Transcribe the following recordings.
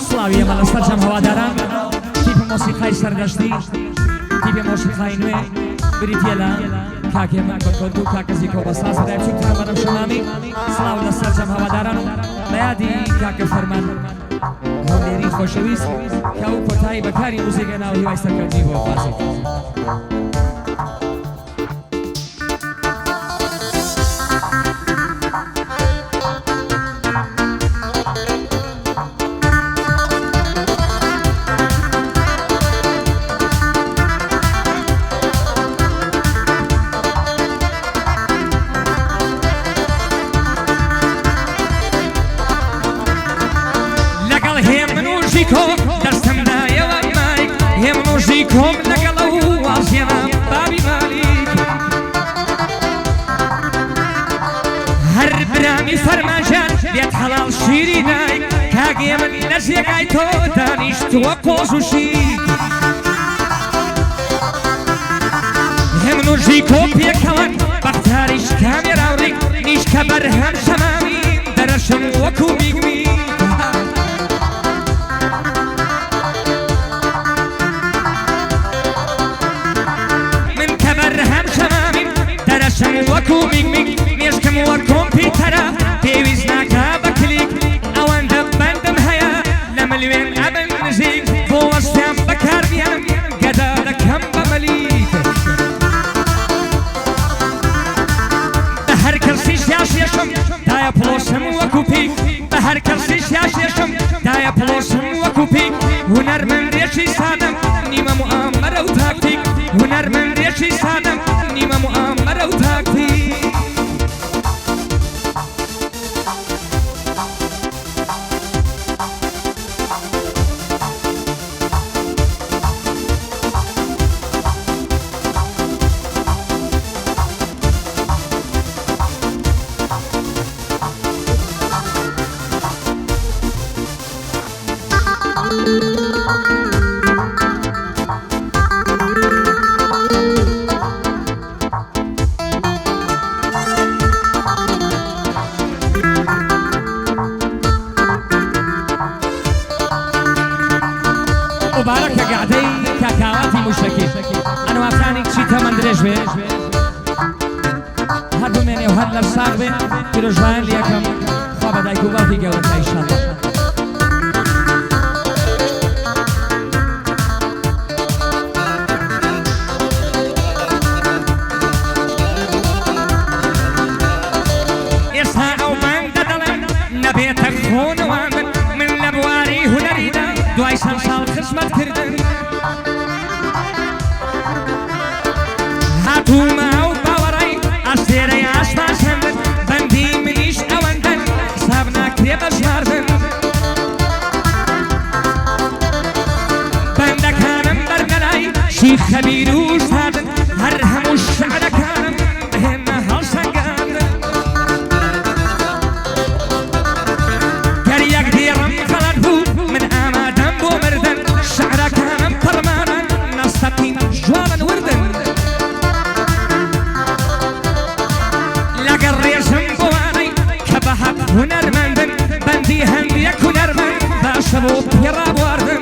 سلاویه من استرجم هواداران تیپ موسیقای سردشتی تیپ موسیقای نوی بریتیلا کاکی من بکردو کاک زیکو بساس رای چون تمام شمامی سلاو استرجم هواداران بیادی کاک فرمان هنری خوشویست که او پتای بکاری موزیک ناوی وایسته کردی و بازی دستم نایه و مایک هم نوشی کم لگلو آسیانم بابی مالیک هر برامی فرمانجان بیت حلال شیری نایک کاگی من نزیقای تو دانیشت و قوز و شیک هم نوشی کم پیکلن بختاریش کامی راوریک نیش کبر هم شمامی درشم وکو میگمی وكو ميك ميك ميشكم وكمبيوترا بيويز ناكا بكليك اوان دبندم هيا لمليون ابن نزيك بوستيام بكار بيام قدارك هم بمليك بهر كرسي شاش يشم دايا بلوسم وكو بيك بهر كرسي شاش يشم دايا بلوسم وكو بيك هنر من ريشي سادم نيمة مؤامرة وتاكتيك هنر من ريشي سادم نيمة مؤامرة وتاكتيك مبارك قاعدي كاكاواتي مشتكي انا وافراني تشيتا من درجبي هادو مني وهاد لبساقبي تروجوان ليكم خوابا دايكو باقي قولتا ان شاء الله يسا او من ددلن نبيتك خون وامن من لبواري هنريدا دواي سال خدمت کردن هاتو ما و باورای اسیری آسمان بندی منیش آوندن سابنا کری بشاردن بندکانم برگلای شیخ خبیر و استادن هر هموش شعرکانم بهم هل سنگاندن گر یک دیرم خلد بود من آمادم بو مردن شعرا كانم فرمانا نستقيم جوالا وردن لقى الريشم بواني كبهت هنرمندن بندي هنديك هنرمن باشبو بيراب واردن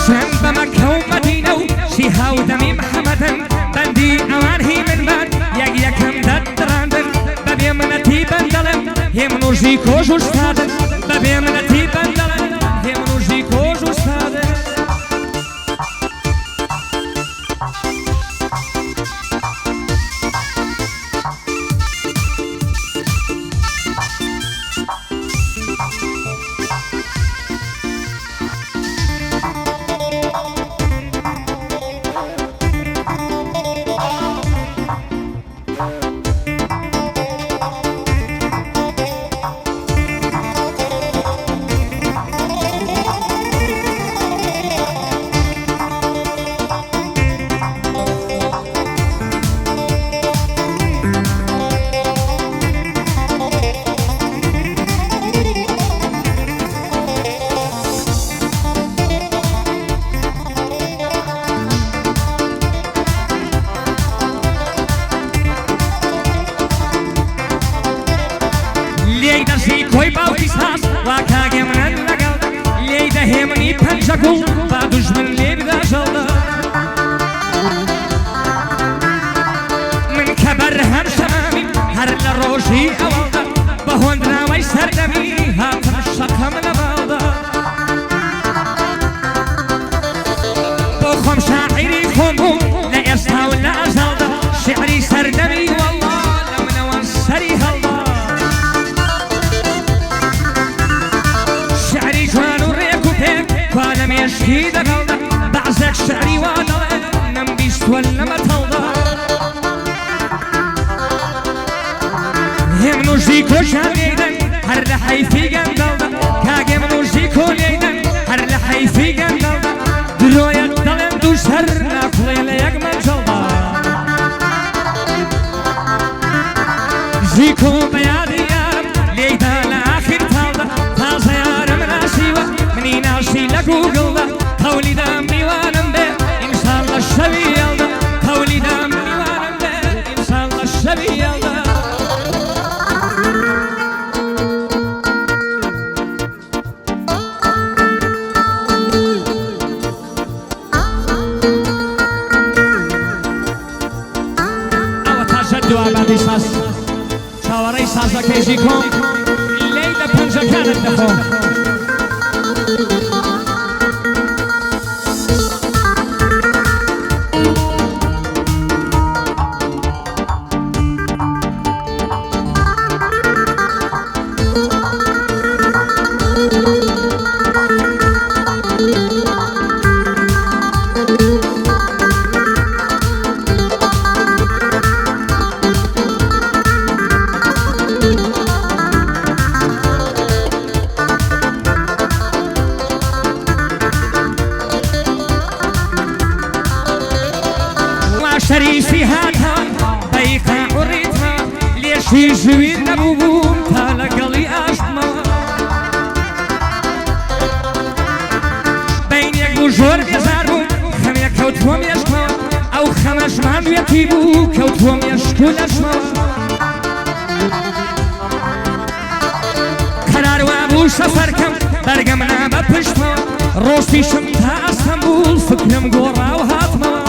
شم بمكة ومدينة شيها ودمي محمدن بندي اوانهي من بان يكم ددراندن ببيمنتي بندلم يمنوجي كوش استادن ببيمنتي بندلم يمنوجي كوش استادن ژەکو با دوژمن لێ بدا ژەڵدا من کە بەرهەم شەمامی هەر لە ڕۆژی ئەوەڵدا بە هۆندراوەی سەردەمی هاتم شەقەم لە باڵدا بۆ خۆم شاعیری خۆم بوو لە ئێستا و لە ئەزەڵدا شعری سەردەمی وەڵڵا لە منەوە سەری هەڵدا شعری جوان و ڕێک و پێک کوا لە مێشکی دەگەڵدا بەعزێک شعری وا دەڵێ نەمبیستوە لەمە تەڵدا هێم نوژی کۆشان لێدەن هەر لە حەیفی گەندەڵدا کاگێم نوژی کۆ لێدەن هەر لە حەیفی گەندەڵدا درۆیەک دەڵێن دوو سەر ناکوڵێ لە یەک مەنجەڵدا زیکۆ بەیادی یارم لێیدا لە ئاخر تاڵدا تازە یارم ناسیوە منی ناسی لە گوگڵدا قەولیدام میوانم بێ ئینسان لە شەوی یەڵدا قەولیدام میوانم بێ ئینسان لە شەوی یەڵدا دوابادی ساز چاوەڕێی سازەکەیژی کۆم لێی لە پەنجەکانت دەخۆم شەریفی هاتە بەیقا وڕیتە لێشی ژویر نەبوو بووم تا لەگەڵی ئاشتمەوە بەینێک بوو ژۆر بێزار بووم خەمێک کەوتووە مێشکەوە ئەو خەمەشمان وێتی بوو کەوتووە مێشکو لەشمەوە قەراروا بوو شەفەرکەم بەرگەمنا بە پشتمەوە ڕۆستیشم تا ئەستەمبول فکرم گۆڕا و هاتمەوە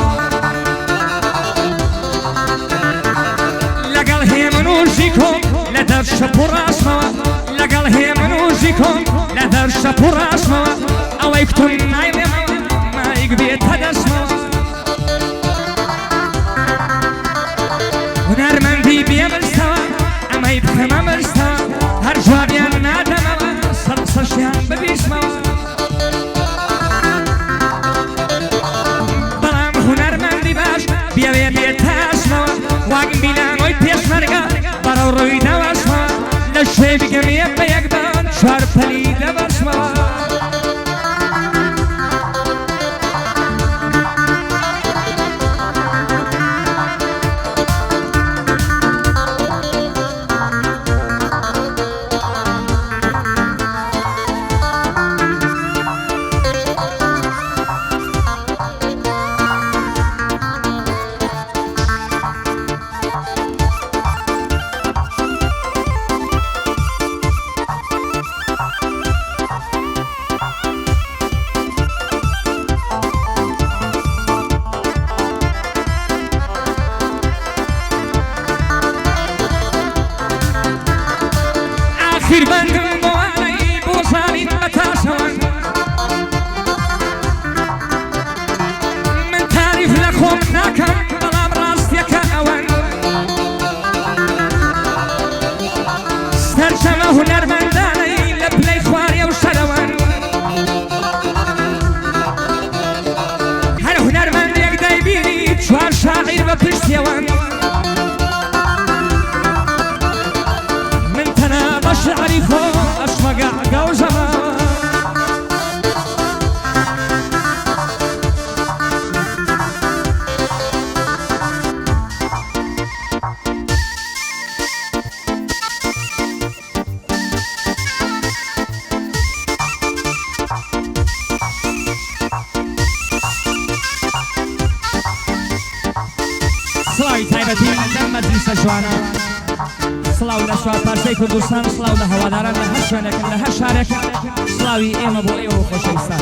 لە دەرشە پڕاسمەوە لەگەڵ هێمن و ژیکۆم لە دەرشە پڕاسمەوە ئەوەی کتم نایڵێمەوە مایک بێتە دەستمەوە هونەرمەندی بێمرستەوە ئەمەی بخەمە مرستەوە هەر جوابیان نادەمەوە سەرسەشیان ببیستمەوە بەڵام هونەرمەندی باش بێوێ بێتە ئەسمەوە واگم بیلانۆی پێشمەرگە بەرەو ڕووی دەوەسمەوە لە شوێ بگەمێ بە یەکدان چوار پەلی دەبەسمەوە خیربەندم بۆ ئەڵەی بۆ زانین بەتاسەوە من تاریف لە خۆم ناکەم بەڵام ڕاستیەکە ئەوەن سەرچەمە هونەرمەندانەی لە پلەی خواریە و شەرەوەن هەر هونەرمەندێک دەیبینی چوار شاعیر بە پشتیەوەن شعری خۆ ئەشمەگەعگە و زەماوە سڵاوی تایبەتی لەم مەجلیسە جوانە سڵاو لە شوار پارچەی کوردستان سڵاو لە هەواداران لە هەر شوێنێکن لە هەر شارێک سڵاوی ئێمە بۆ ئێوە خۆشەویستان